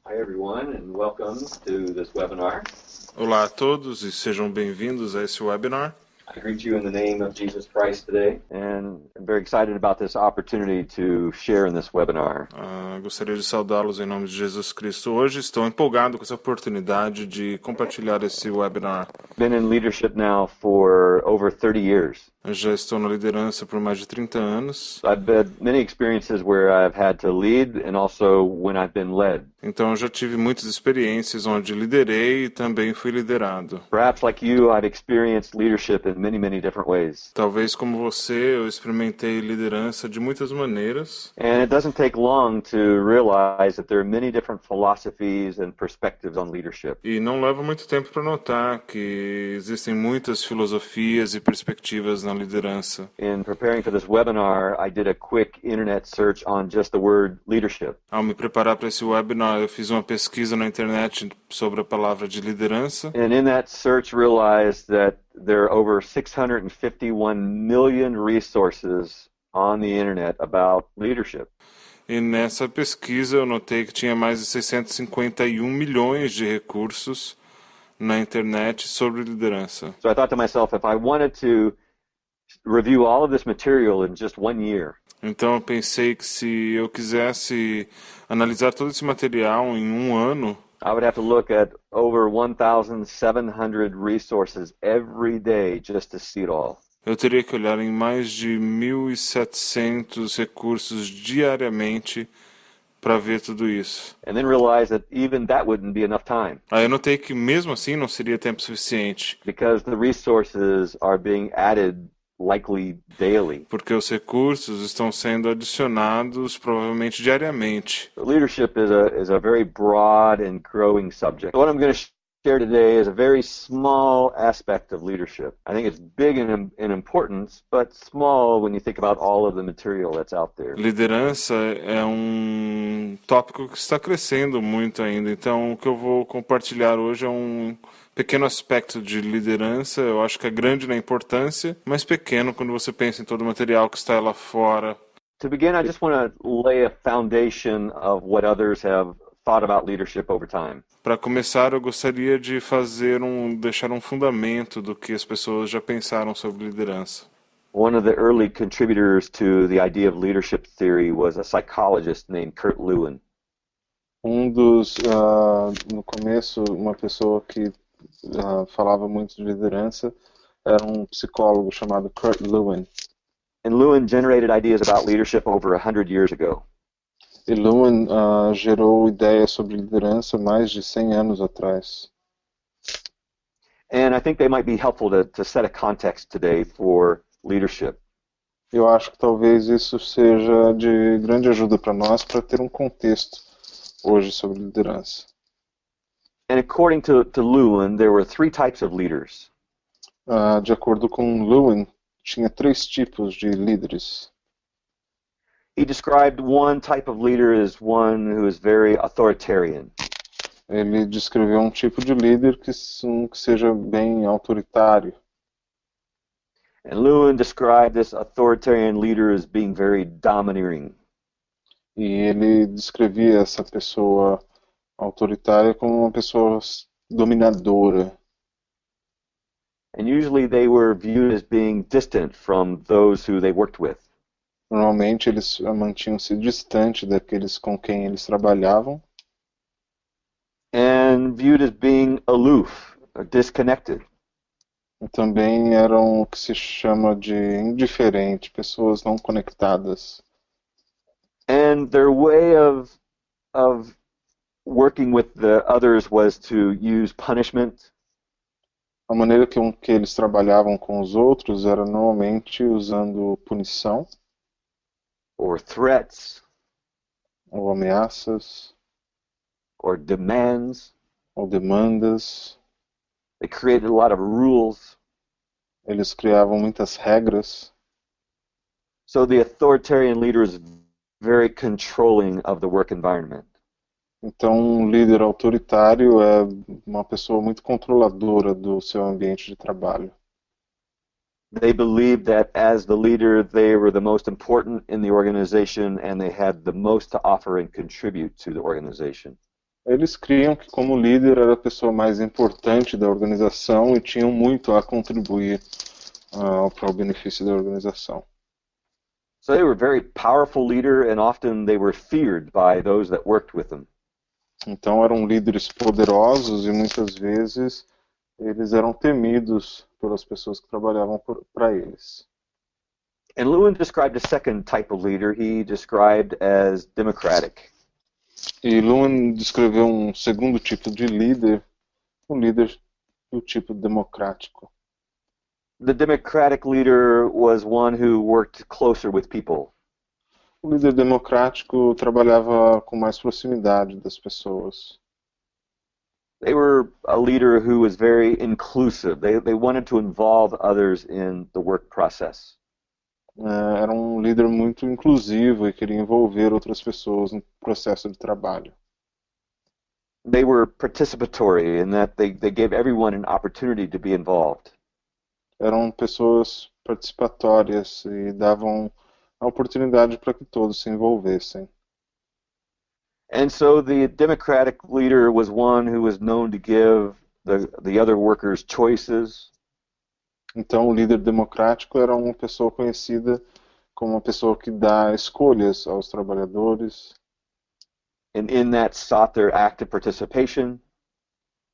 Hi everyone, and welcome to this webinar. Olá a todos e sejam bem-vindos a esse webinar. I greet you in the name of Jesus Christ today, and I'm very excited about this opportunity to share in this webinar. Gostaria de saudá-los em nome de Jesus Cristo hoje. Estou empolgado com essa oportunidade de compartilhar esse webinar. Been in leadership now for over 30 years. Eu já estou na liderança por mais de 30 anos. I've had many experiences where I've had to lead and also when I've been led. Então eu já tive muitas experiências onde liderei e também fui liderado. Perhaps like you, I've experienced leadership in many different ways. Talvez como você, eu experimentei liderança de muitas maneiras. And it doesn't take long to realize that there are many different philosophies and perspectives on leadership. E não leva muito tempo para notar que existem muitas filosofias e perspectivas na liderança. In preparing for this webinar, I did a quick internet search on just the word leadership. Ao me preparar para esse webinar, eu fiz uma pesquisa na internet sobre a palavra de liderança. And in that search, realized that there are over 651 million resources on the internet about leadership. E nessa pesquisa eu notei que tinha mais de 651 milhões de recursos na internet sobre liderança. So I thought to myself, if I wanted to review all of this material in just 1 year, então eu pensei que se eu quisesse analisar todo esse material em um ano, I would have to look at over 1,700 resources every day just to see it all. eu teria que olhar em mais de 1.700 recursos diariamente para ver tudo isso. And then realize that even that wouldn't be enough time, Aí eu notei que mesmo assim não seria tempo suficiente, because the resources are being added likely daily. porque os recursos estão sendo adicionados provavelmente diariamente. Leadership is a very broad and growing subject. What I'm going to share today is a very small aspect of leadership. I think it's big in importance, but small when you think about all of the material that's out there. Liderança é um tópico que está crescendo muito ainda, então o que eu vou compartilhar hoje é um pequeno aspecto de liderança. Eu acho que é grande na importância, mas pequeno quando você pensa em todo o material que está lá fora. To begin, I just want to lay a foundation of what others have thought about leadership over time. Para começar, eu gostaria de deixar um fundamento do que as pessoas já pensaram sobre liderança. One of the early contributors to the idea of leadership theory was a psychologist named Kurt Lewin. No começo, uma pessoa que falava muito de liderança era um psicólogo chamado Kurt Lewin. And Lewin generated ideas about leadership over 100 years ago. E Lewin gerou ideias sobre liderança mais de 100 anos atrás. And I think they might be helpful to set a context today for leadership. Eu acho que talvez isso seja de grande ajuda para nós para ter um contexto hoje sobre liderança. And according to Lewin, there were 3 types of leaders. De acordo com Lewin, tinha 3 tipos de líderes. He described one type of leader as one who is very authoritarian. Ele descreveu um tipo de líder que seja bem autoritário. And Lewin described this authoritarian leader as being very domineering. E ele descrevia essa pessoa autoritária como uma pessoa dominadora. And usually they were viewed as being distant from those who they worked with. Normalmente eles mantinham-se distante daqueles com quem eles trabalhavam. And viewed as being aloof, or disconnected. E também eram o que se chama de indiferente, pessoas não conectadas. And their way of working with the others was to use punishment. A maneira que eles trabalhavam com os outros era normalmente usando punição, Or threats, ou ameaças, or demands. ou demandas. They created a lot of rules. Eles criavam muitas regras. So the authoritarian leader is very controlling of the work environment. Então, um líder autoritário é uma pessoa muito controladora do seu ambiente de trabalho. They believed that as the leader, they were the most important in the organization and they had the most to offer and contribute to the organization. Eles criam que como líder era a pessoa mais importante da organização e tinham muito a contribuir para o benefício da organização. So they were a very powerful leader, and often they were feared by those that worked with them. Então eram líderes poderosos e muitas vezes eles eram temidos pelas pessoas que trabalhavam para eles. And Lewin described a second type of leader he described as democratic. E Lewin descreveu um segundo tipo de líder, um líder do tipo democrático. The democratic leader was one who worked closer with people. O líder democrático trabalhava com mais proximidade das pessoas. They were a leader who was very inclusive. They wanted to involve others in the work process. Era um líder muito inclusivo e queria envolver outras pessoas no processo de trabalho. They were participatory in that they gave everyone an opportunity to be involved. Eram pessoas participatórias e davam a oportunidade para que todos se envolvessem. And so the democratic leader was one who was known to give the other workers choices. Então, o líder democrático era uma pessoa conhecida como uma pessoa que dá escolhas aos trabalhadores. And in that sought their active participation.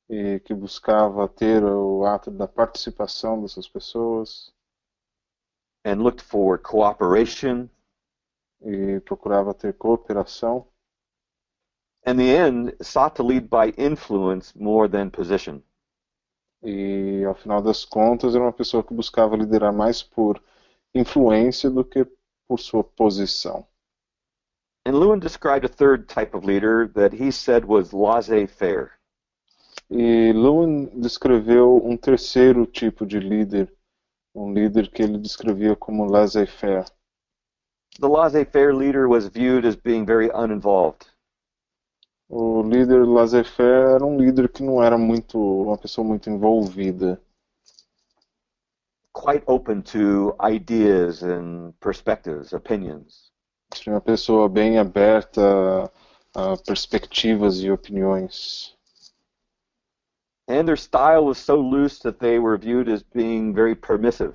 E que buscava ter o ato da participação dessas pessoas. And looked for cooperation. E procurava ter cooperação. In the end, sought to lead by influence more than position. E, ao final das contas, era uma pessoa que buscava liderar mais por influência do que por sua posição. And Lewin described a third type of leader that he said was laissez-faire. E Lewin descreveu um terceiro tipo de líder, um líder que ele descrevia como laissez-faire. The laissez-faire leader was viewed as being very uninvolved. O líder laissez-faire era um líder que não era uma pessoa muito envolvida. Quite open to ideas and perspectives, opinions. Uma pessoa bem aberta a perspectivas e opiniões. And their style was so loose that they were viewed as being very permissive.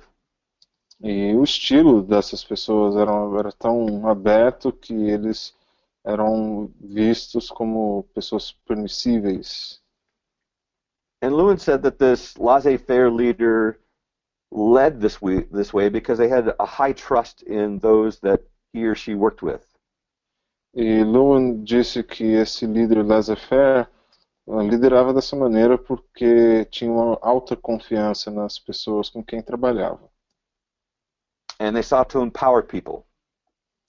E o estilo dessas pessoas era tão aberto que eles eram vistos como pessoas permissíveis. And Lewin said that this laissez-faire leader led this way because they had a high trust in those that he or she worked with. E Lewin disse que esse líder laissez-faire liderava dessa maneira porque tinha uma alta confiança nas pessoas com quem trabalhava. And they sought to empower people.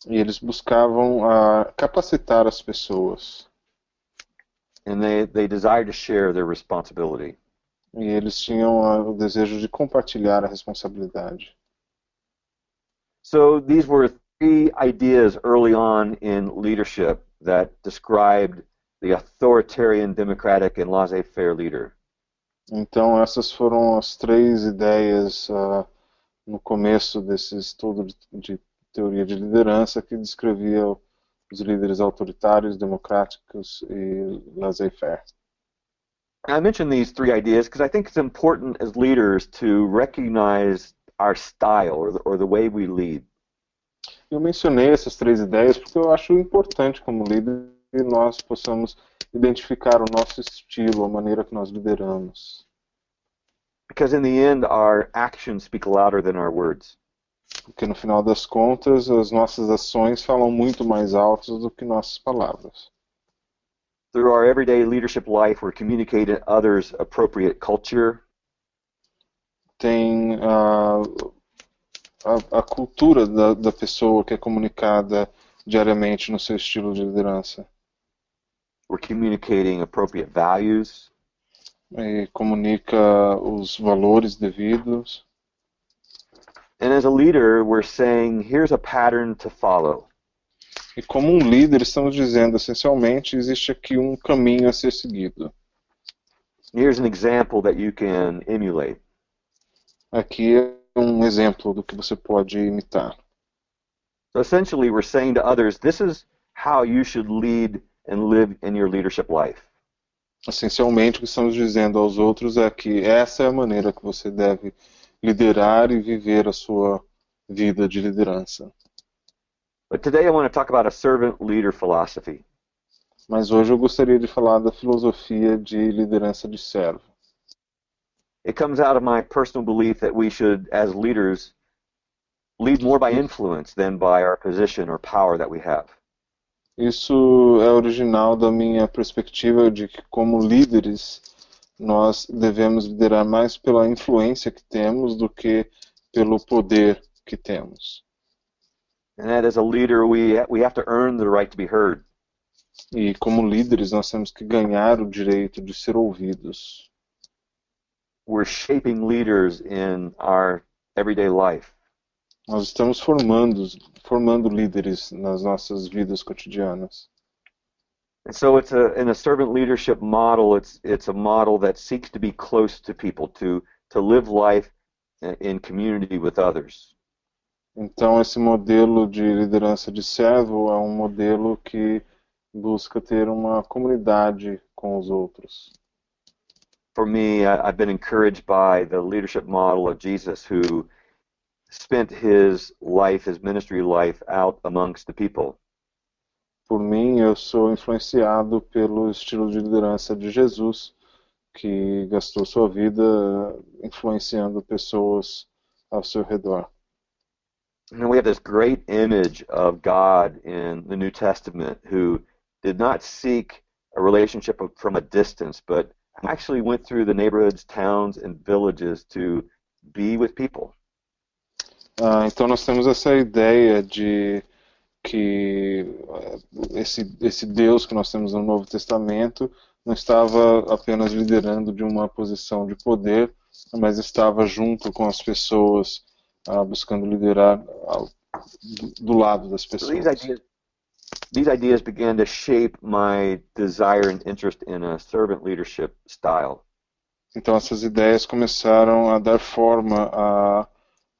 E eles buscavam capacitar as pessoas. And they desired to share their responsibility. E eles tinham o desejo de compartilhar a responsabilidade. So these were three ideas early on in leadership that described the authoritarian, democratic, and laissez-faire leader. Então essas foram as três ideias no começo desse estudo de teoria de liderança que descrevia os líderes autoritários, democráticos e laissez-faire. I mention these three ideas because I think it's important as leaders to recognize our style or the way we lead. Eu mencionei essas três ideias porque eu acho importante como líder que nós possamos identificar o nosso estilo, a maneira que nós lideramos. Because in the end, our actions speak louder than our words. Porque no final das contas, as nossas ações falam muito mais alto do que nossas palavras. Through our everyday leadership life, we're communicating others appropriate culture. Tem a cultura da pessoa que é comunicada diariamente no seu estilo de liderança. We're communicating appropriate values. E comunica os valores devidos. And as a leader, we're saying, here's a pattern to follow. E como um líder, estamos dizendo, essencialmente, existe aqui um caminho a ser seguido. Here's an example that you can emulate. Aqui é um exemplo do que você pode imitar. So essentially, we're saying to others, this is how you should lead and live in your leadership life. Essencialmente, o que estamos dizendo aos outros é que essa é a maneira que você deve liderar e viver a sua vida de liderança. But today I want to talk about a servant leader philosophy. Mas hoje eu gostaria de falar da filosofia de liderança de servo. It comes out of my personal belief that we should, as leaders, lead more by influence than by our position or power that we have. Isso é original da minha perspectiva de que, como líderes, nós devemos liderar mais pela influência que temos do que pelo poder que temos. And that as a leader, we have to earn the right to be heard. E como líderes, nós temos que ganhar o direito de ser ouvidos. We're shaping leaders in our everyday life. Nós estamos formando líderes nas nossas vidas cotidianas. And so in a servant leadership model, it's a model that seeks to be close to people, to live life in community with others. Então, esse modelo de liderança de servo é um modelo que busca ter uma comunidade com os outros. For me, I've been encouraged by the leadership model of Jesus, who spent his ministry life out amongst the people. Por mim, eu sou influenciado pelo estilo de liderança de Jesus, que gastou sua vida influenciando pessoas ao seu redor. And we have this great image of God in the New Testament, who did not seek a relationship from a distance, but actually went through the neighborhoods, towns, and villages to be with people. Então nós temos essa ideia de que esse Deus que nós temos no Novo Testamento não estava apenas liderando de uma posição de poder, mas estava junto com as pessoas, buscando liderar do lado das pessoas. So these ideas began to shape my desire and interest in a servant leadership style. Então essas ideias começaram a dar forma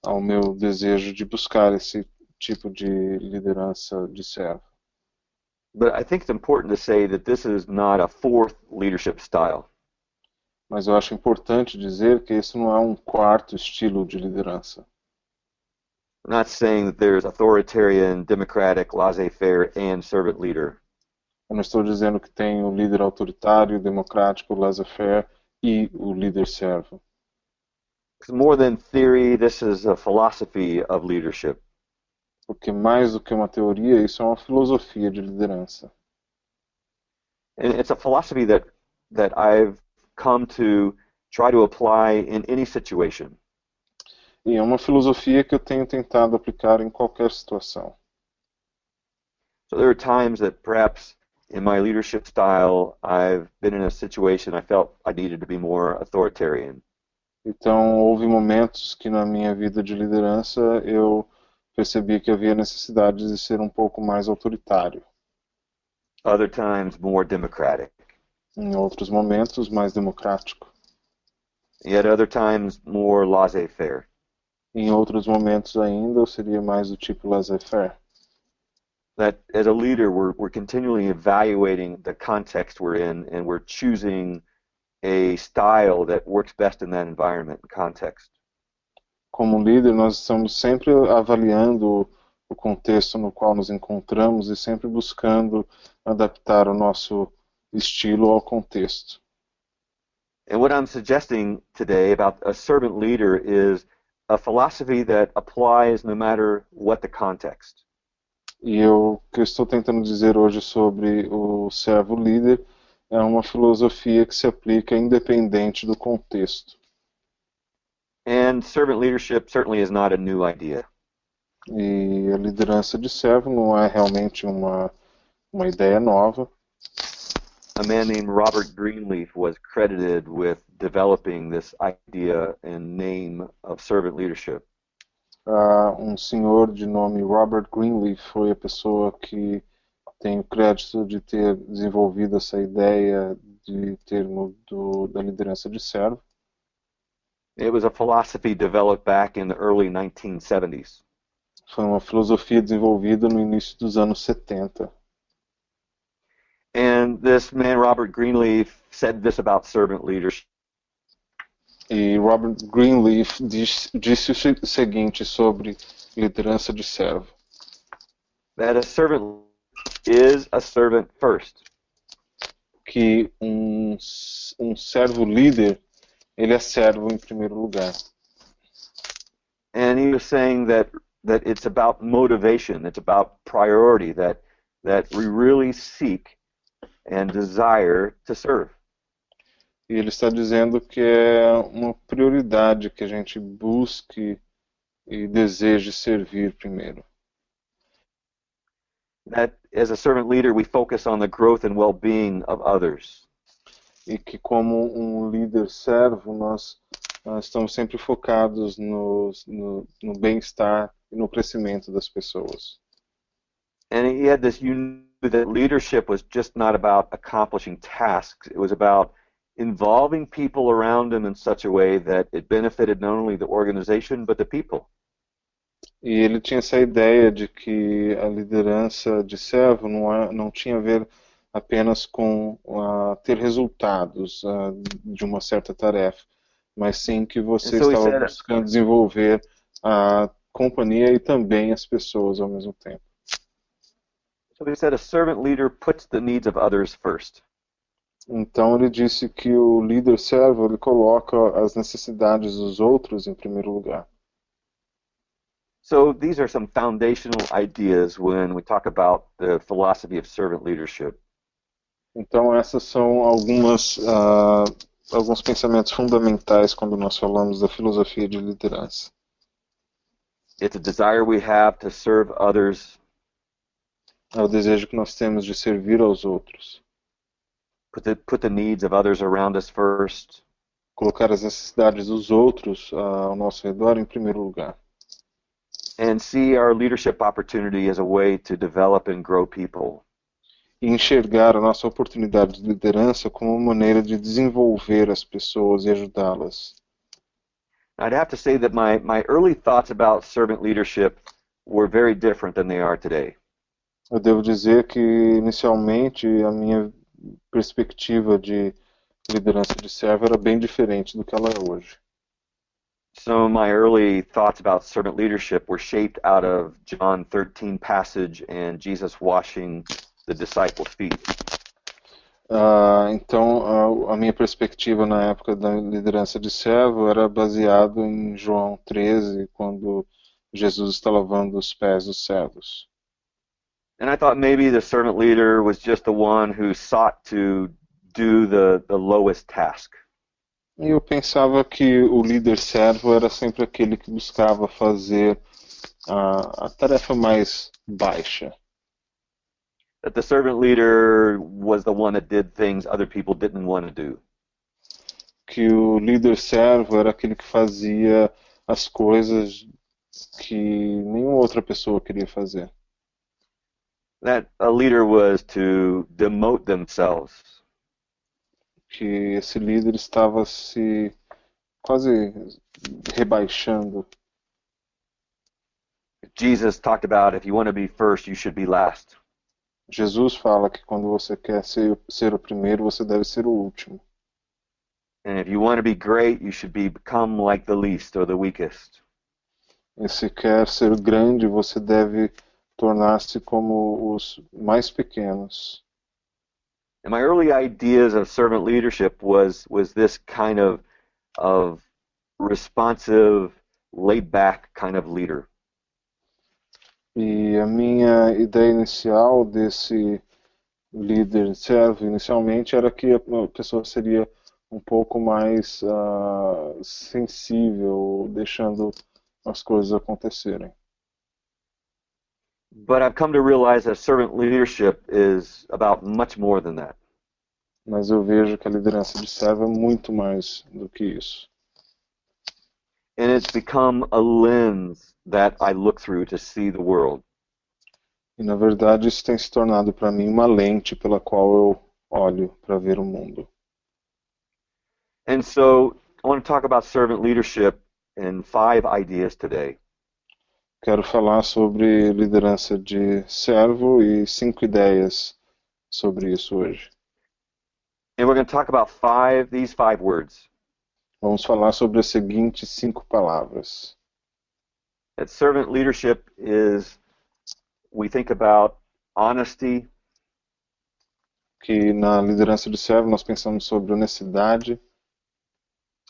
ao meu desejo de buscar esse tipo de liderança de servo. But I think it's important to say that this is not a fourth leadership style. Mas eu acho importante dizer que esse não é um quarto estilo de liderança. I'm not saying that there's authoritarian, democratic, laissez-faire, and servant leader. Eu não estou dizendo que tem o líder autoritário, democrático, laissez-faire e o líder servo. It's more than theory, this is a philosophy of leadership. Porque mais do que uma teoria, isso é uma filosofia de liderança. And it's a philosophy that I've come to try to apply in any situation. E é uma filosofia que eu tenho tentado aplicar em qualquer situação. So there are times that perhaps in my leadership style, I've been in a situation I felt I needed to be more authoritarian. Então, houve momentos que na minha vida de liderança eu percebi que havia necessidade de ser um pouco mais autoritário. Other times, more democratic. Em outros momentos, mais democrático. Yet other times, more laissez-faire. Em outros momentos ainda, eu seria mais do tipo laissez-faire. That as a leader, we're continually evaluating the context we're in, and we're choosing a style that works best in that environment and context. Como líder, nós estamos sempre avaliando o contexto no qual nos encontramos e sempre buscando adaptar o nosso estilo ao contexto. And what I'm suggesting today about a servant leader is a philosophy that applies no matter what the context. E o que eu estou tentando dizer hoje sobre o servo líder é uma filosofia que se aplica independente do contexto. And servant leadership certainly is not a new idea. E a liderança de servo não é realmente uma ideia nova. A man named Robert Greenleaf was credited with developing this idea and name of servant leadership. Um senhor de nome Robert Greenleaf foi a pessoa que tem o crédito de ter desenvolvido essa ideia de termo da liderança de servo. It was a philosophy developed back in the early 1970s. Foi uma filosofia desenvolvida no início dos anos 70. And this man, Robert Greenleaf, said this about servant leadership. E Robert Greenleaf disse o seguinte sobre liderança de servo: That a servant is a servant first. Que servo líder, ele é servo em primeiro lugar. And he was saying that it's about motivation, it's about priority, that we really seek and desire to serve. E ele está dizendo que é uma prioridade que a gente busque e deseje servir primeiro. That as a servant leader we focus on the growth and well-being of others. E que como um líder servo nós estamos sempre focados no bem-estar e no crescimento das pessoas. And he had this view that leadership was just not about accomplishing tasks, it was about involving people around him in such a way that it benefited not only the organization but the people. E ele tinha essa ideia de que a liderança de servo não tinha a ver apenas com ter resultados de uma certa tarefa, mas sim que você estava buscando desenvolver a companhia e também as pessoas ao mesmo tempo. So he said a servant leader puts the needs of others first. Então ele disse que o líder servo ele coloca as necessidades dos outros em primeiro lugar. So these are some foundational ideas when we talk about the philosophy of servant leadership. Então essas são alguns pensamentos fundamentais quando nós falamos da filosofia de liderança. It's a desire we have to serve others. É o desejo que nós temos de servir aos outros. Put the needs of others around us first. Colocar as necessidades dos outros ao nosso redor em primeiro lugar. And see our leadership opportunity as a way to develop and grow people. E enxergar a nossa oportunidade de liderança como uma maneira de desenvolver as pessoas e ajudá-las. I'd have to say that my early thoughts about servant leadership were very different than they are today. Eu devo dizer que inicialmente a minha perspectiva de liderança de servo era bem diferente do que ela é hoje. Some of my early thoughts about servant leadership were shaped out of John 13 passage and Jesus washing the disciples' feet. Então, a minha perspectiva na época da liderança de servo era baseado em João 13, quando Jesus está lavando os pés dos servos. And I thought maybe the servant leader was just the one who sought to do the lowest task. E eu pensava que o líder servo era sempre aquele que buscava fazer a tarefa mais baixa. That the servant leader was the one that did things other people didn't want to do. Que o líder servo era aquele que fazia as coisas que nenhuma outra pessoa queria fazer. That a leader was to demote themselves. Que esse líder estava se quase rebaixando. Jesus talked about if you want to be first, you should be last. Jesus fala que quando você quer ser o primeiro, você deve ser o último. And if you want to be great, you should become like the least or the weakest. E se quer ser grande, você deve tornar-se como os mais pequenos. And my early ideas of servant leadership was this kind of responsive, laid-back kind of leader. E a minha ideia inicial desse líder servo, inicialmente, era que a pessoa seria um pouco mais sensível, deixando as coisas acontecerem. But I've come to realize that servant leadership is about much more than that. Mas eu vejo que a liderança de servo é muito mais do que isso. And it's become a lens that I look through to see the world. E na verdade isso tem se tornado para mim uma lente pela qual eu olho para ver o mundo. And so I want to talk about servant leadership in 5 ideas today. Quero falar sobre liderança de servo e 5 ideias sobre isso hoje. And we're going to talk about these five words. Vamos falar sobre as seguintes 5 palavras. That servant leadership is, we think about honesty, Que na liderança de servo nós pensamos sobre honestidade,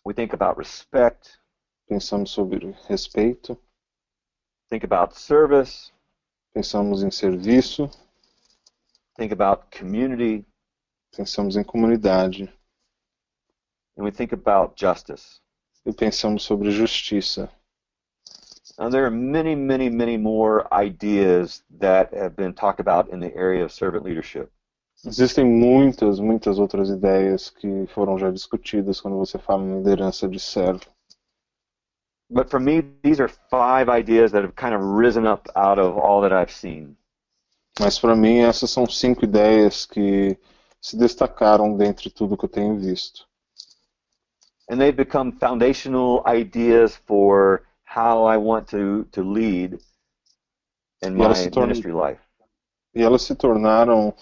we think about respect, pensamos sobre respeito, think about service, pensamos em serviço, think about community, pensamos em comunidade and we think about justice. e pensamos sobre justiça. Now, there are many, many, many more ideas that have been talked about in the area of servant leadership. Existem muitas, muitas outras ideias que foram já discutidas quando você fala em liderança de servo. But for me, these are 5 ideas that have kind of risen up out of all that I've seen. Mas para mim essas são 5 ideias que se destacaram dentre tudo que eu tenho visto. And they've become foundational ideas for how I want to lead in my ministry life. E elas se tornaram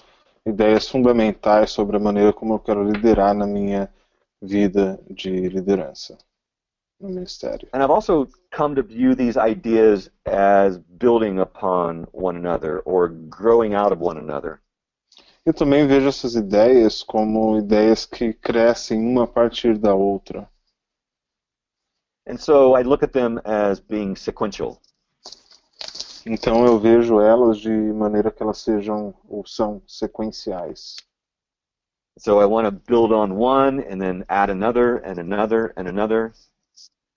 ideias fundamentais sobre a maneira como eu quero liderar na minha vida de liderança no ministério. And I've also come to view these ideas as building upon one another or growing out of one another. Eu também vejo essas ideias como ideias que crescem uma a partir da outra. And so I look at them as being sequential. Então eu vejo elas de maneira que elas sejam ou são sequenciais. So I want to build on one and then add another and another and another.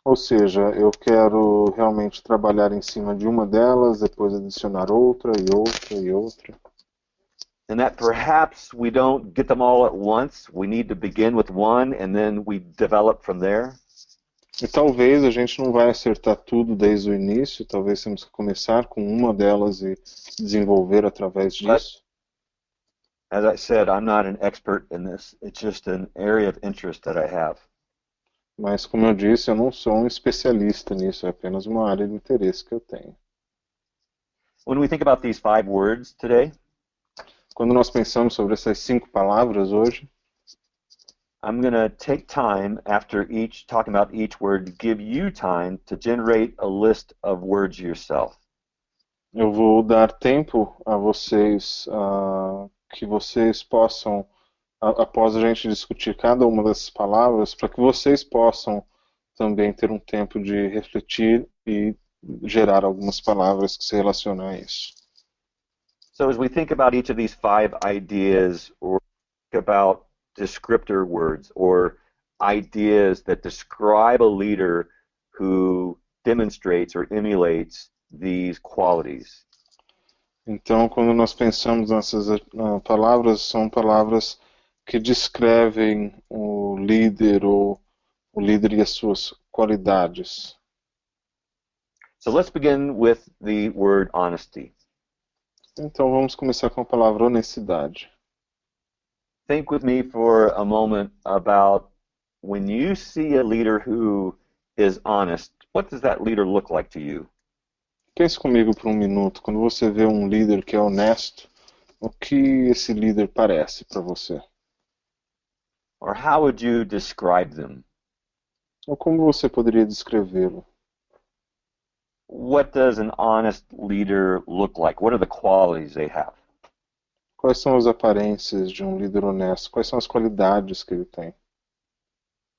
Ou seja, eu quero realmente trabalhar em cima de uma delas, depois adicionar outra e outra e outra. And that perhaps we don't get them all at once. We need to begin with one and then we develop from there. E talvez a gente não vai acertar tudo desde o início, talvez temos que começar com uma delas e desenvolver através disso. As I said, I'm not an expert in this. It's just an area of interest that I have. Mas, como eu disse, eu não sou um especialista nisso, é apenas uma área de interesse que eu tenho. When we think about these 5 words today, quando nós pensamos sobre essas 5 palavras hoje, I'm going to take time after talking about each word to give you time to generate a list of words yourself. Eu vou dar tempo a vocês, que vocês possam, após a gente discutir cada uma dessas palavras, para que vocês possam também ter um tempo de refletir e gerar algumas palavras que se relacionam a isso. So as we think about each of these 5 ideas, or think about descriptor words or ideas that describe a leader who demonstrates or emulates these qualities. Então, quando nós pensamos nessas palavras, são palavras que descrevem o líder ou o líder e as suas qualidades. So let's begin with the word honesty. Então, vamos começar com a palavra honestidade. Think with me for a moment about when you see a leader who is honest, what does that leader look like to you? Pense comigo por um minuto. Quando você vê um líder que é honesto, o que esse líder parece para você? Or how would you describe them? Ou como você poderia descrevê-lo? What does an honest leader look like? What are the qualities they have? Quais são as aparências de um líder honesto? Quais são as qualidades que ele tem?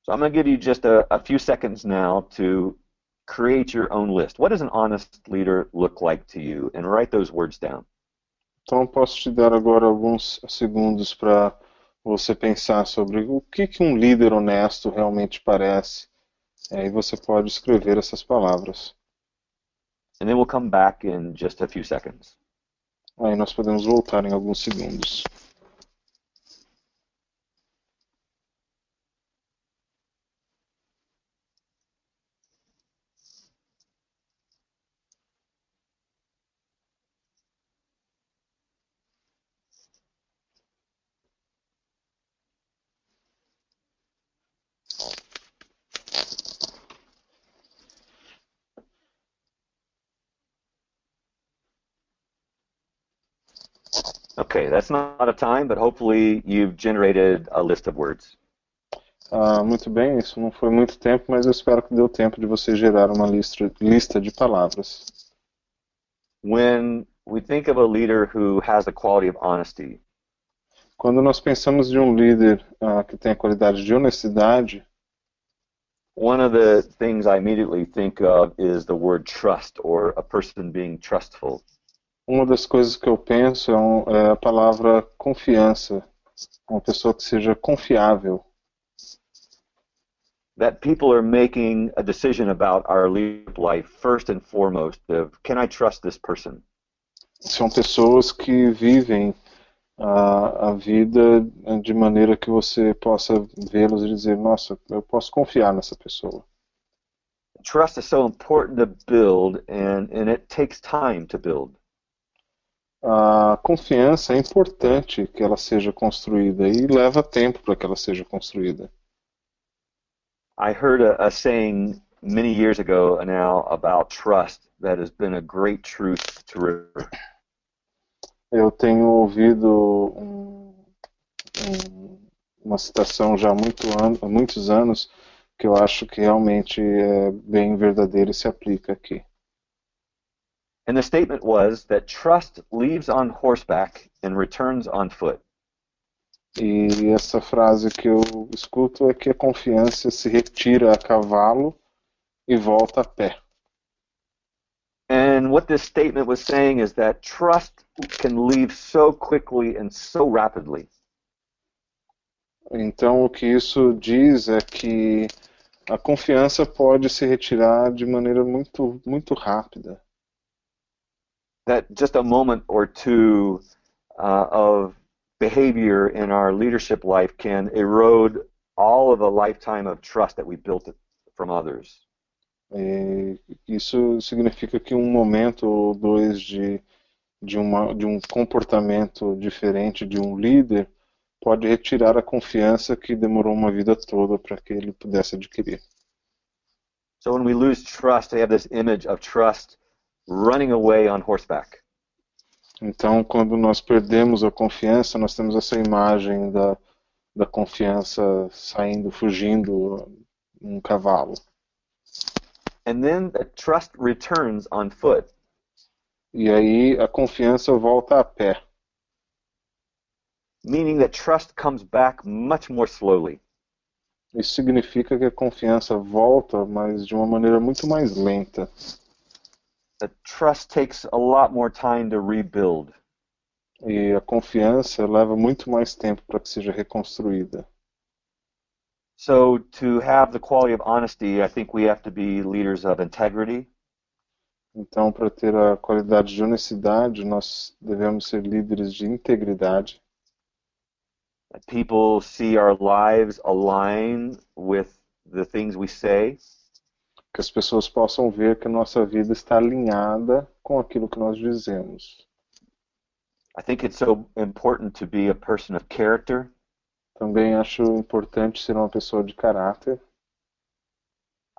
So I'm going to give you just a few seconds now to create your own list. What does an honest leader look like to you? And write those words down. Então, eu posso te dar agora alguns segundos para você pensar sobre o que um líder honesto realmente parece. E você pode escrever essas palavras. And then we'll come back in just a few seconds. Aí nós podemos voltar em alguns segundos. Okay, that's not a lot of time, but hopefully you've generated a list of words. Muito bem, isso não foi muito tempo, mas eu espero que deu tempo de você gerar uma lista de palavras. When we think of a leader who has the quality of honesty, Quando nós pensamos de um líder que tem a qualidade de honestidade, one of the things I immediately think of is the word trust, or a person being trustful. uma das coisas que eu penso é a palavra confiança, uma pessoa que seja confiável. That people are making a decision about our leadership life first and foremost of, can I trust this person? São pessoas que vivem a vida de maneira que você possa vê-los e dizer, nossa, eu posso confiar nessa pessoa. Trust is so important to build, and it takes time to build. A confiança é importante que ela seja construída e leva tempo para que ela seja construída. I heard a saying many years ago now about trust that has been a great truth to remember. Eu tenho ouvido uma citação já há muitos anos que eu acho que realmente é bem verdadeira e se aplica aqui. And the statement was that trust leaves on horseback and returns on foot. E essa frase que eu escuto é que a confiança se retira a cavalo e volta a pé. And what this statement was saying is that trust can leave so quickly and so rapidly. Então o que isso diz é que a confiança pode se retirar de maneira muito, muito rápida. That just a moment or two of behavior in our leadership life can erode all of a lifetime of trust that we built from others. E isso significa que um momento ou dois de um comportamento diferente de um líder pode retirar a confiança que demorou uma vida toda para que ele pudesse adquirir. So when we lose trust, we have this image of trust running away on horseback. Então, quando nós perdemos a confiança, nós temos essa imagem da confiança saindo, fugindo um cavalo. And then the trust returns on foot. E aí a confiança volta a pé. Meaning that trust comes back much more slowly. Isso significa que a confiança volta, mas de uma maneira muito mais lenta. The trust takes a lot more time to rebuild. E a confiança leva muito mais tempo para que seja reconstruída. So to have the quality of honesty, I think we have to be leaders of integrity. Então, para ter a qualidade de honestidade, nós devemos ser líderes de integridade. That people see our lives align with the things we say. Que as pessoas possam ver que a nossa vida está alinhada com aquilo que nós dizemos. I think it's so important to be a person of character. Também acho importante ser uma pessoa de caráter.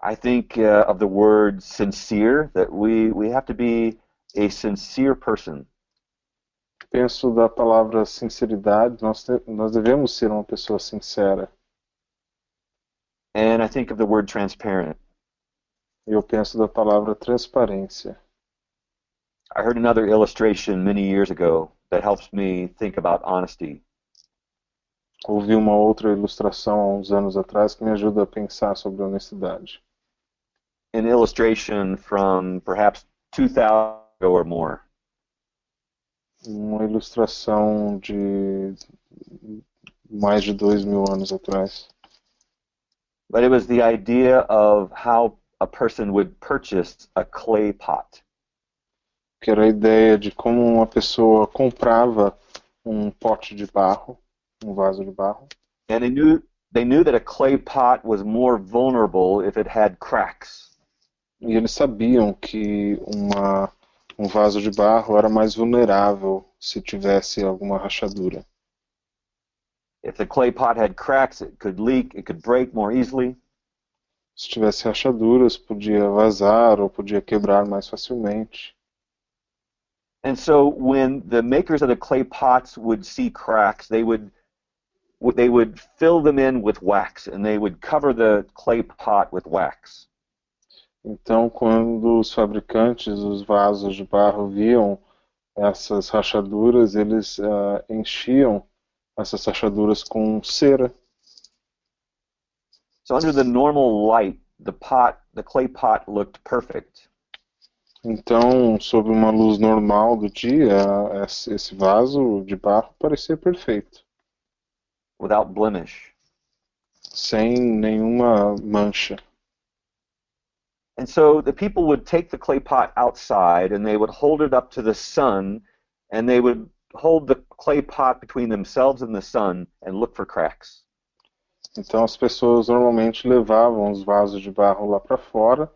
I think of the word sincere, that we have to be a sincere person. Penso da palavra sinceridade, nós devemos ser uma pessoa sincera. And I think of the word transparent. Eu penso da palavra transparência. I heard another illustration many years ago that helps me think about honesty. Ouvi uma outra ilustração há uns anos atrás que me ajuda a pensar sobre honestidade. An illustration from perhaps 2000 or more. Uma ilustração de mais de 2000 anos atrás. But it was the idea of how a person would purchase a clay pot. Que era a ideia de como uma pessoa comprava um pote de barro, um vaso de barro. And they knew that a clay pot was more vulnerable if it had cracks. E eles sabiam que um vaso de barro era mais vulnerável se tivesse alguma rachadura. If the clay pot had cracks, it could leak, it could break more easily. Se tivesse rachaduras, podia vazar ou podia quebrar mais facilmente. And so when the makers of the clay pots would see cracks, they would fill them in with wax, and they would cover the clay pot with wax. Então, quando os fabricantes dos vasos de barro viam essas rachaduras, eles enchiam essas rachaduras com cera. So under the normal light, the clay pot looked perfect. Então, sob uma luz normal do dia, esse vaso de barro parecia perfeito, Without blemish. sem nenhuma mancha. And so the people would take the clay pot outside and they would hold it up to the sun, and they would hold the clay pot between themselves and the sun and look for cracks. Então as pessoas normalmente levavam os vasos de barro lá para fora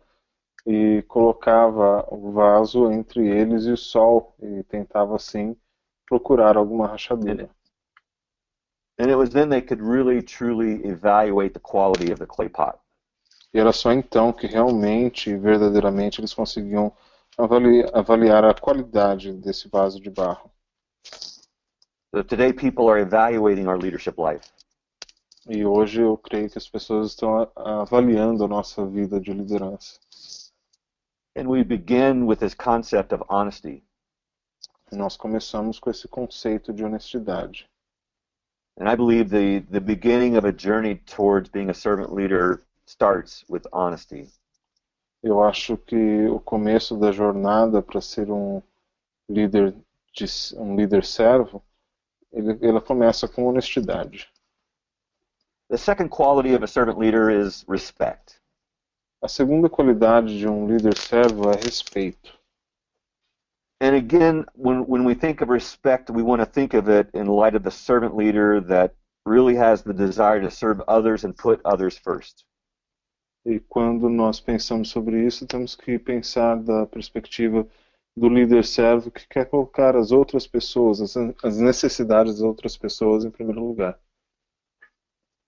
e colocava o vaso entre eles e o sol e tentava assim procurar alguma rachadura. And it was then they could really truly evaluate the quality of the clay pot. E era só então que realmente e verdadeiramente eles conseguiam avaliar a qualidade desse vaso de barro. So today people are evaluating our leadership life. E hoje eu creio que as pessoas estão avaliando a nossa vida de liderança. And we begin with this concept of honesty. E nós começamos com esse conceito de honestidade. And I believe the beginning of a journey towards being a servant leader starts with honesty. Eu acho que o começo da jornada para ser um líder servo, ela começa com honestidade. The second quality of a servant leader is respect. A segunda qualidade de um líder servo é respeito. And again, when we think of respect, we want to think of it in light of the servant leader that really has the desire to serve others and put others first. E quando nós pensamos sobre isso, temos que pensar da perspectiva do líder servo que quer colocar as outras pessoas, as necessidades das outras pessoas em primeiro lugar.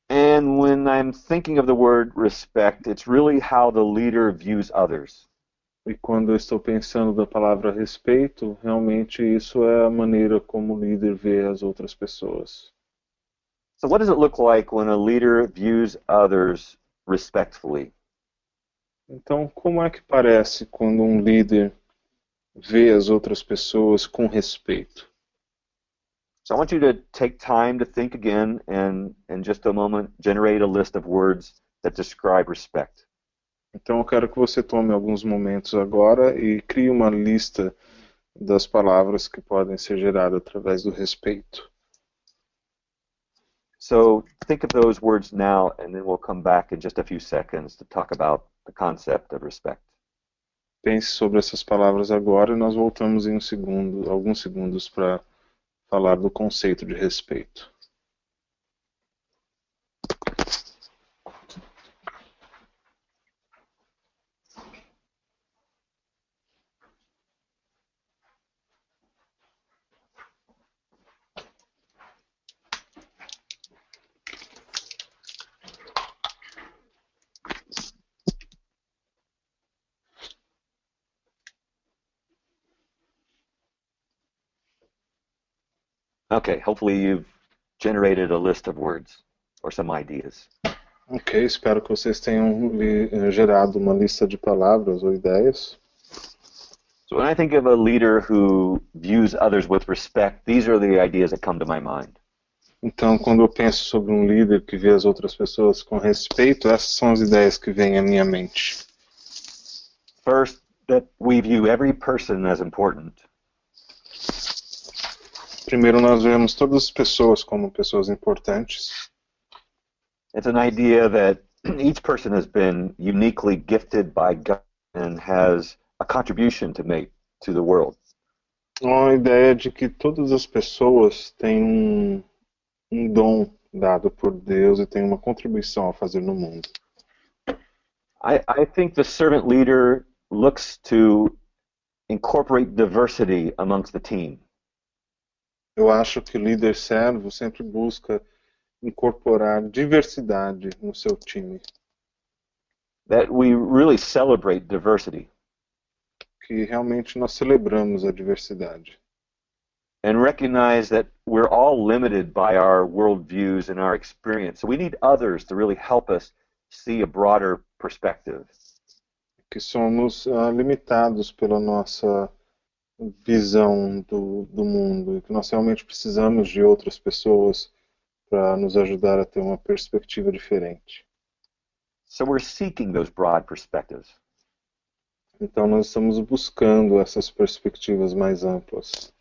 And when I'm thinking of the word respect, it's really how the leader views others. E quando eu estou pensando da palavra respeito, realmente isso é a maneira como o líder vê as outras pessoas. So what does it look like when a leader views others respectfully? Então, como é que parece quando um líder vê as outras pessoas com respeito? So I want you to take time to think again and in just a moment generate a list of words that describe respect. Então eu quero que você tome alguns momentos agora e crie uma lista das palavras que podem ser geradas através do respeito. So think of those words now, and then we'll come back in just a few seconds to talk about the concept of respect. Pense sobre essas palavras agora e nós voltamos em alguns segundos para falar do conceito de respeito. Okay, hopefully you've generated a list of words or some ideas. Ok, espero que vocês tenham gerado uma lista de palavras ou ideias. So when I think of a leader who views others with respect, these are the ideas that come to my mind. Então, quando eu penso sobre um líder que vê as outras pessoas com respeito, essas são as ideias que vêm à minha mente. First, that we view every person as important. Primeiro, nós vemos todas as pessoas como pessoas importantes. It's an idea that each person has been uniquely gifted by God and has a contribution to make to the world. Uma ideia de que todas as pessoas têm um dom dado por Deus e têm uma contribuição a fazer no mundo. I think the servant leader looks to incorporate diversity amongst the team. Eu acho que o líder servo sempre busca incorporar diversidade no seu time. That we really celebrate diversity. que realmente nós celebramos a diversidade. And recognize that we're all limited by our worldviews and our experience. So we need others to really help us see a broader perspective. Que somos limitados pela nossa visão do mundo e que nós realmente precisamos de outras pessoas para nos ajudar a ter uma perspectiva diferente. So we're seeking those broad perspectives. Então nós estamos buscando essas perspectivas mais amplas.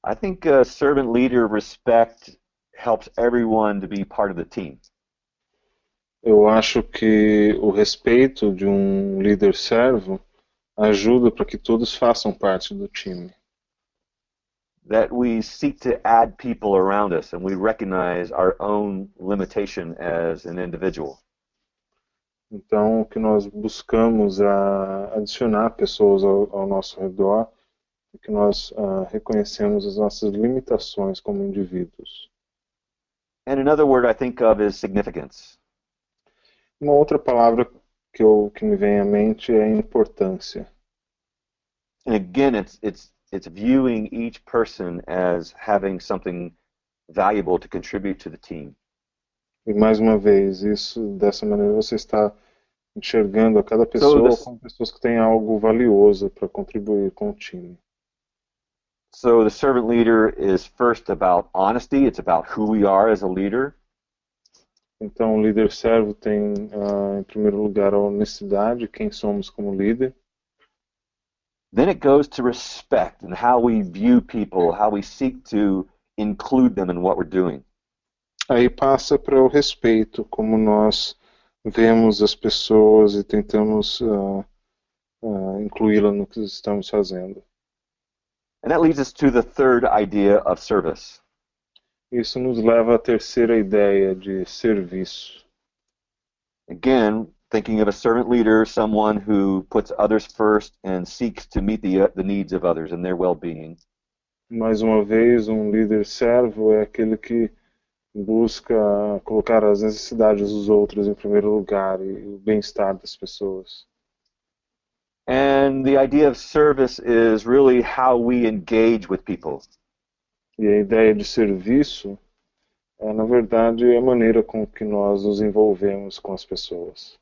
I think servant leader respect helps everyone to be part of the team. Eu acho que o respeito de um líder servo ajuda para que todos façam parte do time. That we seek to add people around us and we recognize our own limitation as an individual. Então, o que nós buscamos é adicionar pessoas ao nosso redor e que nós reconhecemos as nossas limitações como indivíduos. And another word I think of is significance. Uma outra palavra que me vem à mente é importância. And again, it's viewing each person as having something valuable to contribute to the team. E mais uma vez, dessa maneira você está enxergando a cada pessoa como pessoas que têm algo valioso para contribuir com o time. So the servant leader is first about honesty. It's about who we are as a leader. Então, o líder servo tem, em primeiro lugar, a honestidade, quem somos como líder. Then it goes to respect and how we view people, how we seek to include them in what we're doing. Aí passa para o respeito, como nós vemos as pessoas e tentamos incluí-la no que estamos fazendo. And that leads us to the third idea of service. Isso nos leva à terceira ideia de serviço. Again, thinking of a servant leader, someone who puts others first and seeks to meet the needs of others and their well-being. Mais uma vez, um líder servo é aquele que busca colocar as necessidades dos outros em primeiro lugar e o bem-estar das pessoas. And the idea of service is really how we engage with people. E a ideia de serviço é, na verdade, a maneira com que nós nos envolvemos com as pessoas.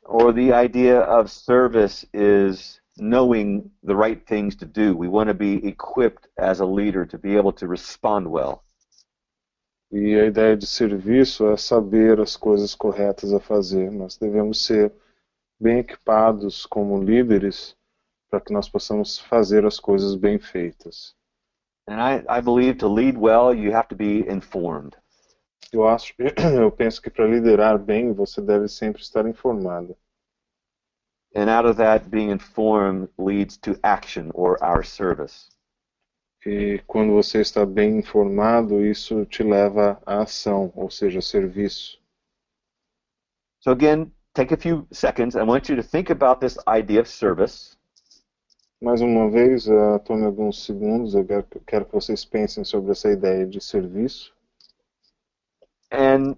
Or the idea of service is knowing the right things to do. We want to be equipped as a leader to be able to respond well. E a ideia de serviço é saber as coisas corretas a fazer. Nós devemos ser bem equipados como líderes para que nós possamos fazer as coisas bem feitas. And I believe to lead well, you have to be informed. Eu penso que para liderar bem, você deve sempre estar informado. And out of that, being informed leads to action or our service. E quando você está bem informado, isso te leva à ação, ou seja, serviço. So again, take a few seconds. I want you to think about this idea of service. Mais uma vez, tome alguns segundos. Eu quero que vocês pensem sobre essa ideia de serviço. And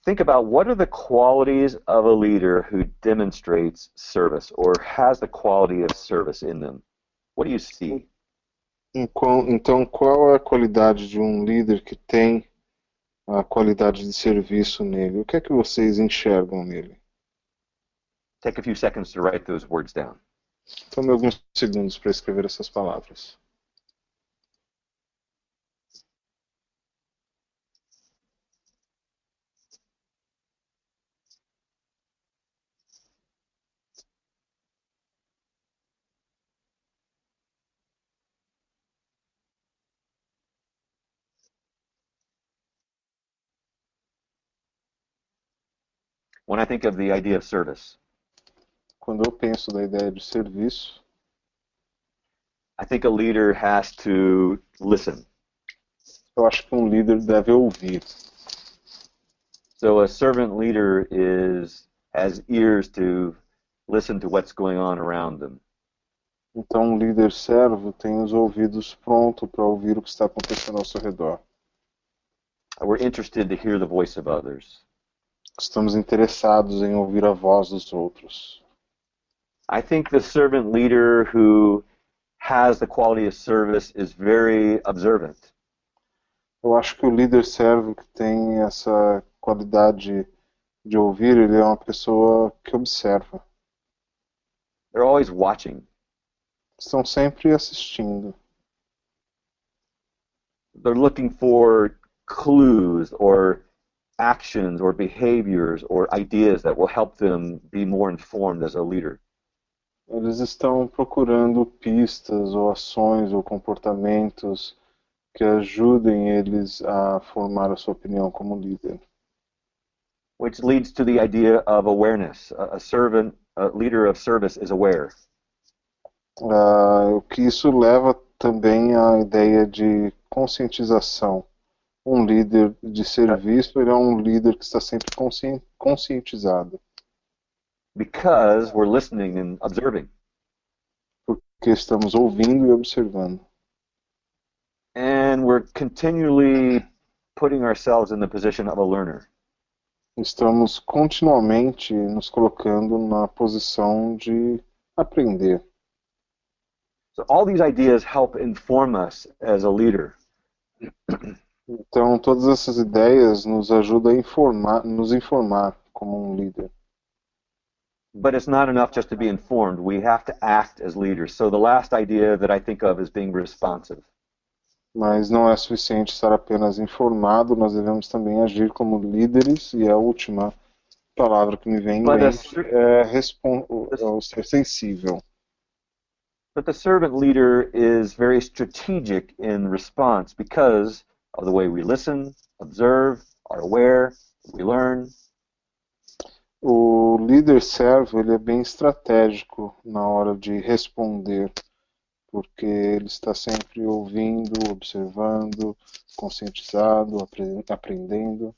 think about what are the qualities of a leader who demonstrates service or has the quality of service in them. What do you see? Então, qual é a qualidade de um líder que tem a qualidade de serviço nele? O que é que vocês enxergam nele? Take a few seconds to write those words down. Tome alguns segundos para escrever essas palavras. When I think of the idea of service, Quando eu penso da ideia de serviço, I think a leader has to listen. eu acho que um líder deve ouvir. So a servant leader has ears to listen to what's going on around them. Então, um líder servo tem os ouvidos prontos para ouvir o que está acontecendo ao seu redor. We're interested to hear the voice of others. Estamos interessados em ouvir a voz dos outros. I think the servant leader who has the quality of service is very observant. Eu acho que o líder servo que tem essa qualidade de ouvir, ele é uma pessoa que observa. They're always watching. Estão sempre assistindo. They're looking for clues or actions or behaviors or ideas that will help them be more informed as a leader. Eles estão procurando pistas ou ações ou comportamentos que ajudem eles a formar a sua opinião como líder. Which leads to the idea of awareness. A leader of service is aware. O que isso leva também à ideia de conscientização. Um líder de serviço, ele é um líder que está sempre conscientizado. Because we're listening and observing. Porque estamos ouvindo e observando. And we're continually putting ourselves in the position of a learner. Estamos continuamente nos colocando na posição de aprender. So all these ideas help inform us as a leader. Então, todas essas ideias nos ajudam a nos informar como um líder. But it's not enough just to be informed. We have to act as leaders. So the last idea that I think of is being responsive. Mas não é suficiente estar apenas informado, nós devemos também agir como líderes, e a última palavra que me vem em mente é ser sensível. But the servant leader is very strategic in response because of the way we listen, observe, are aware, we learn. O líder servo, ele é bem estratégico na hora de responder, porque ele está sempre ouvindo, observando, conscientizado, aprendendo.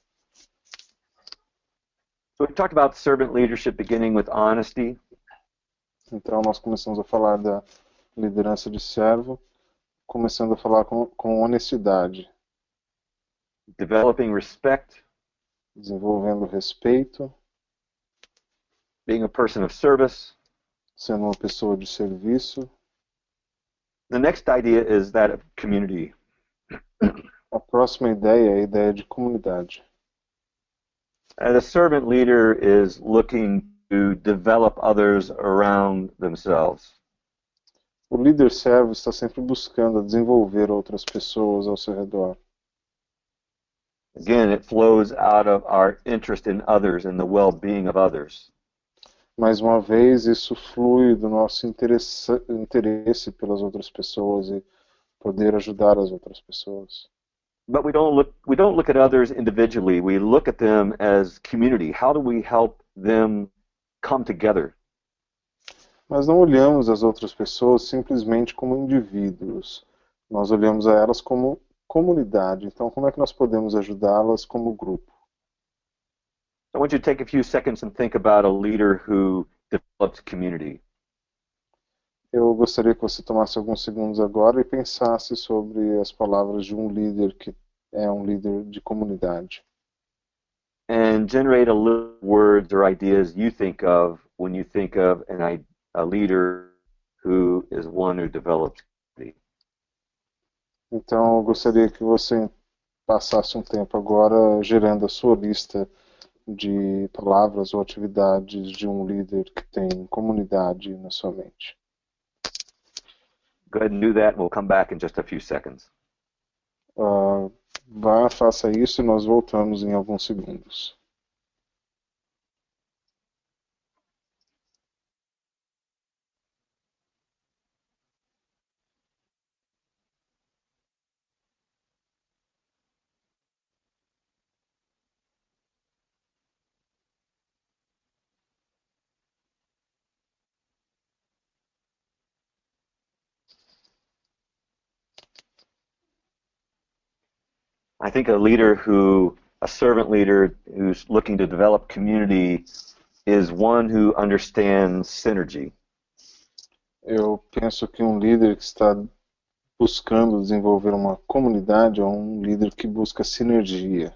So we talked about servant leadership beginning with honesty. Então nós começamos a falar da liderança de servo, começando a falar com honestidade. Developing respect. Desenvolvendo respeito. Being a person of service. Sendo uma pessoa de serviço. The next idea is that of community. A próxima ideia é a ideia de comunidade. The servant leader is looking to develop others around themselves. O líder servo está sempre buscando desenvolver outras pessoas ao seu redor. Again, it flows out of our interest in others and the well-being of others. Mais uma vez, isso flui do nosso interesse pelas outras pessoas e poder ajudar as outras pessoas. But we don't look at others individually. We look at them as community. How do we help them come together? Mas não olhamos as outras pessoas simplesmente como indivíduos. Nós olhamos a elas como comunidade. Então, como é que nós podemos ajudá-las como grupo? I want you to take a few seconds and think about a leader who develops community. Eu gostaria que você tomasse alguns segundos agora e pensasse sobre as palavras de um líder que é um líder de comunidade. And generate a little words or ideas you think of when you think of a leader who is one who develops community. Então, eu gostaria que você passasse um tempo agora gerando a sua lista de palavras ou atividades de um líder que tem comunidade na sua mente. Go ahead and do that, and we'll come back in just a few seconds. Faça isso e nós voltamos em alguns segundos. I think a servant leader who's looking to develop community is one who understands synergy. Eu penso que um líder que está buscando desenvolver uma comunidade é um líder que busca sinergia.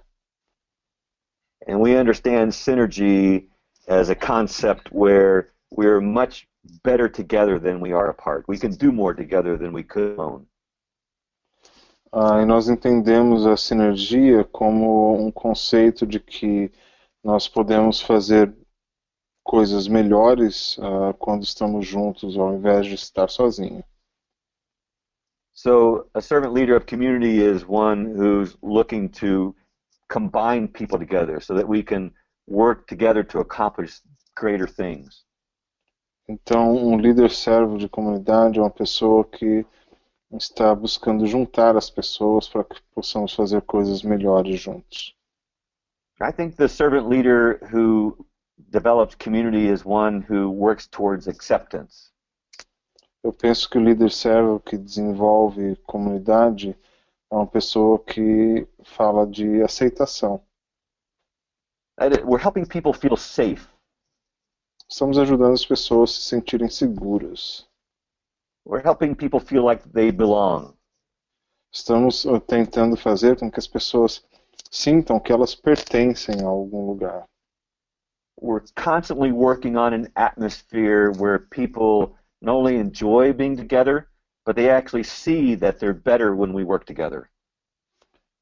And we understand synergy as a concept where we're much better together than we are apart. We can do more together than we could alone. E nós entendemos a sinergia como um conceito de que nós podemos fazer coisas melhores quando estamos juntos, ao invés de estar sozinho. So a servant leader of community is one who's looking to combine people together so that we can work together to accomplish greater things. Então, um líder servo de comunidade é uma pessoa que está buscando juntar as pessoas para que possamos fazer coisas melhores juntos. I think the servant leader who develops community is one who works towards acceptance. Eu penso que o líder servo que desenvolve comunidade é uma pessoa que fala de aceitação. We're helping people feel safe. Estamos ajudando as pessoas a se sentirem seguras. We're helping people feel like they belong. Estamos tentando fazer com que as pessoas sintam que elas pertencem a algum lugar. We're constantly working on an atmosphere where people not only enjoy being together, but they actually see that they're better when we work together.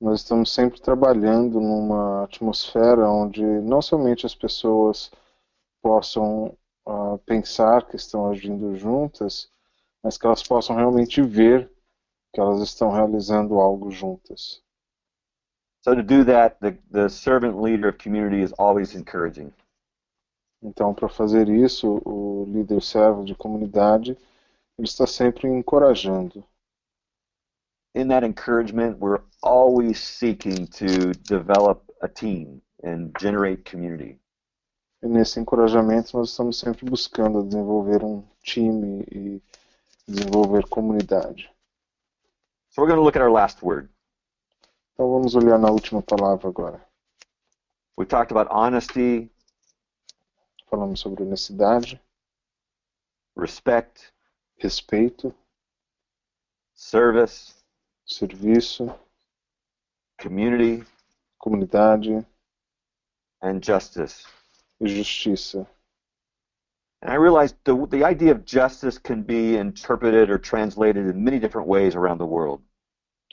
Nós estamos sempre trabalhando numa atmosfera onde não somente as pessoas possam pensar que estão agindo juntas, mas que elas possam realmente ver que elas estão realizando algo juntas. So to do that, the servant leader of community is always encouraging. Então, para fazer isso, o líder servo de comunidade, ele está sempre encorajando. In that encouragement, we're always seeking to develop a team and generate community. E nesse encorajamento, nós estamos sempre buscando desenvolver um time e desenvolver comunidade. So we're going to look at our last word. Então, vamos olhar na última palavra agora. We talked about honesty, Falamos sobre honestidade, respect, respeito, service, serviço, community, comunidade and justice. e justiça. And I realized the idea of justice can be interpreted or translated in many different ways around the world.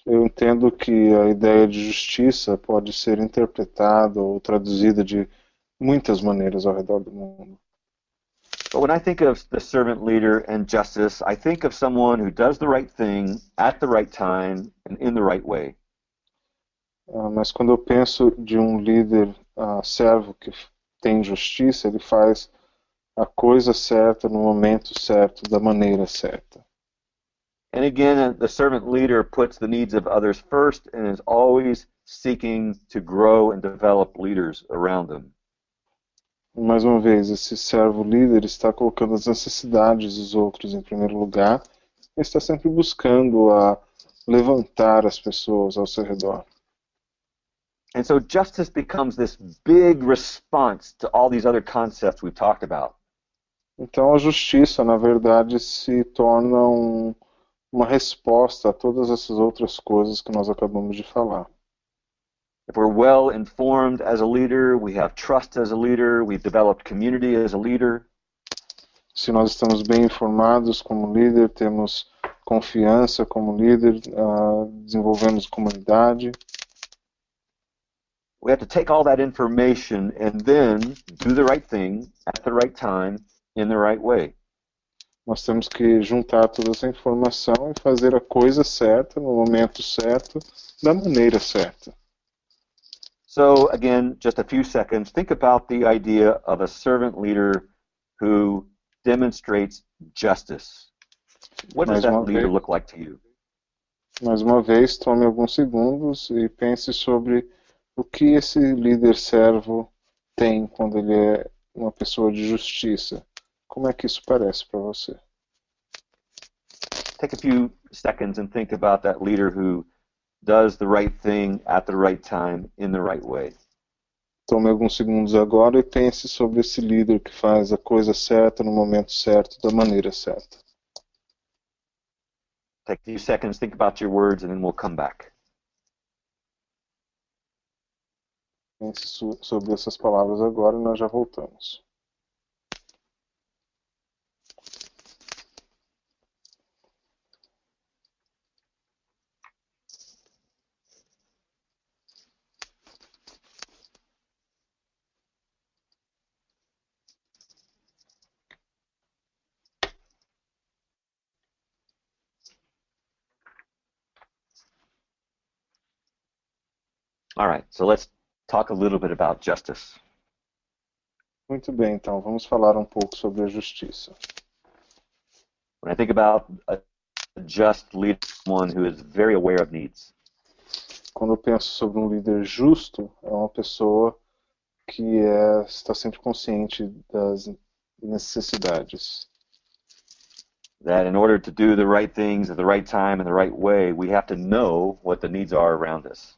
Eu entendo que a ideia de justiça pode ser interpretada ou traduzida de muitas maneiras ao redor do mundo. But when I think of the servant leader and justice, I think of someone who does the right thing at the right time and in the right way. Mas quando eu penso de um líder servo que tem justiça, ele faz a coisa certa no momento certo, da maneira certa. And again, the servant leader puts the needs of others first and is always seeking to grow and develop leaders around them. Mais uma vez, esse servo líder está colocando as necessidades dos outros em primeiro lugar e está sempre buscando levantar as pessoas ao seu redor. And so justice becomes this big response to all these other concepts we've talked about. Então a justiça, na verdade, se torna uma resposta a todas essas outras coisas que nós acabamos de falar. If we're well informed as a leader, we have trust as a leader, we've developed community as a leader. Se nós estamos bem informados como líder, temos confiança como líder, desenvolvemos comunidade. We have to take all that information and then do the right thing at the right time in the right way. Nós temos que juntar toda essa informação e fazer a coisa certa, no momento certo, da maneira certa. So again, just a few seconds, think about the idea of a servant leader who demonstrates justice. What does that leader look like to you? Mais uma vez, tome alguns segundos e pense sobre o que esse líder servo tem quando ele é uma pessoa de justiça. Como é que isso parece para você? Take a few seconds and think about that leader who does the right thing at the right time in the right way. Tome alguns segundos agora e pense sobre esse líder que faz a coisa certa no momento certo, da maneira certa. Take a few seconds, think about your words, and then we'll come back. Pense sobre essas palavras agora e nós já voltamos. All right, so let's talk a little bit about justice. Muito bem, então vamos falar um pouco sobre a justiça. When I think about a just leader, someone who is very aware of needs. Quando eu penso sobre um líder justo, é uma pessoa que está sempre consciente das necessidades. That in order to do the right things at the right time and the right way, we have to know what the needs are around us.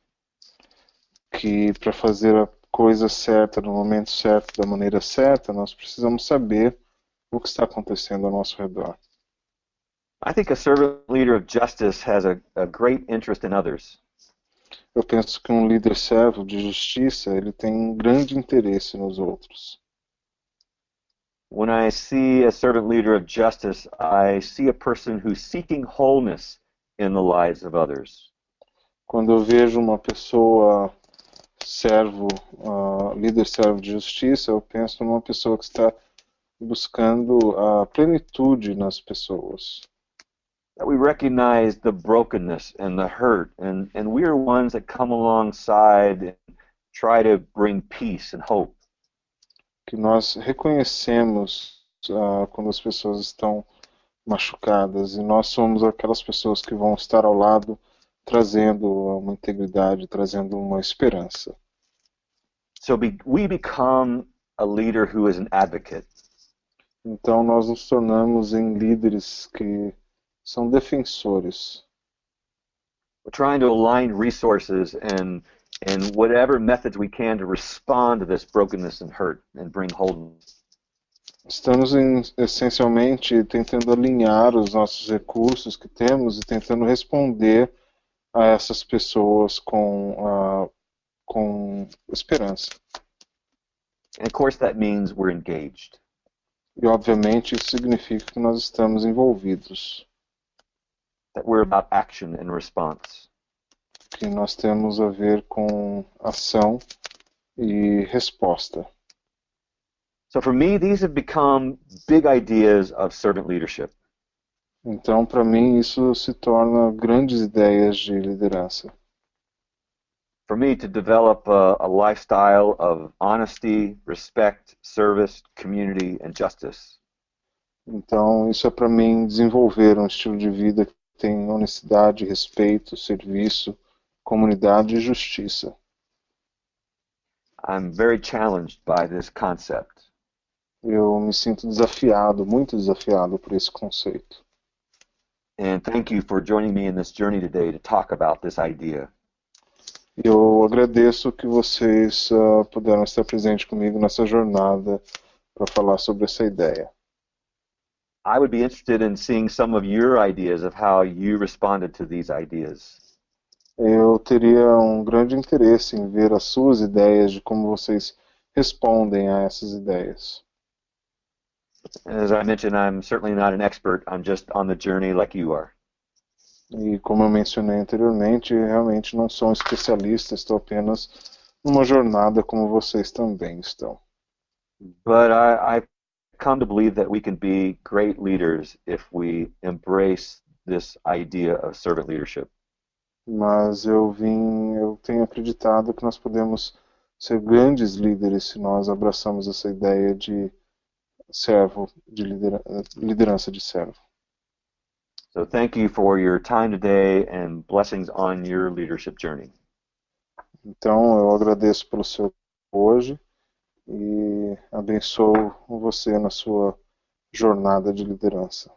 Que para fazer a coisa certa no momento certo, da maneira certa, nós precisamos saber o que está acontecendo ao nosso redor. I think a servant leader of justice has a great interest in others. Eu penso que um líder servo de justiça, ele tem um grande interesse nos outros. When I see a servant leader of justice, I see a person who's seeking wholeness in the lives of others. Quando eu vejo uma pessoa servo, líder servo de justiça, eu penso numa pessoa que está buscando a plenitude nas pessoas. That we recognize the brokenness and the hurt, and we're ones that come alongside and try to bring peace and hope. Que nós reconhecemos quando as pessoas estão machucadas, e nós somos aquelas pessoas que vão estar ao lado trazendo uma integridade, trazendo uma esperança. So we become a leader who is an advocate. Então nós nos tornamos em líderes que são defensores. We're trying to align resources and whatever methods we can to respond to this brokenness and hurt and bring wholeness. Estamos essencialmente tentando alinhar os nossos recursos que temos e tentando responder a essas pessoas com esperança. And of course that means we're engaged. E obviamente isso significa que nós estamos envolvidos. That we're about action and response. Que nós temos a ver com ação e resposta. So for me, these have become big ideas of servant leadership. Então, para mim, isso se torna grandes ideias de liderança. For me to develop a lifestyle of honesty, respect, service, community, and justice. Então, isso é para mim desenvolver um estilo de vida que tem honestidade, respeito, serviço, comunidade e justiça. I'm very challenged by this concept. Eu me sinto desafiado, muito desafiado por esse conceito. And thank you for joining me in this journey today to talk about this idea. Eu agradeço que vocês puderam estar presentes comigo nessa jornada para falar sobre essa ideia. I would be interested in seeing some of your ideas of how you responded to these ideas. Eu teria um grande interesse em ver as suas ideias de como vocês respondem a essas ideias. As I mentioned, I'm certainly not an expert. I'm just on the journey like you are. E como eu mencionei anteriormente, realmente não sou um especialista, estou apenas numa jornada como vocês também estão. But I've come to believe that we can be great leaders if we embrace this idea of servant leadership. Mas eu tenho acreditado que nós podemos ser grandes líderes se nós abraçamos essa ideia de servo, de liderança de servo. So thank you for your time today and blessings on your leadership journey. Então eu agradeço pelo seu hoje e abençoo você na sua jornada de liderança.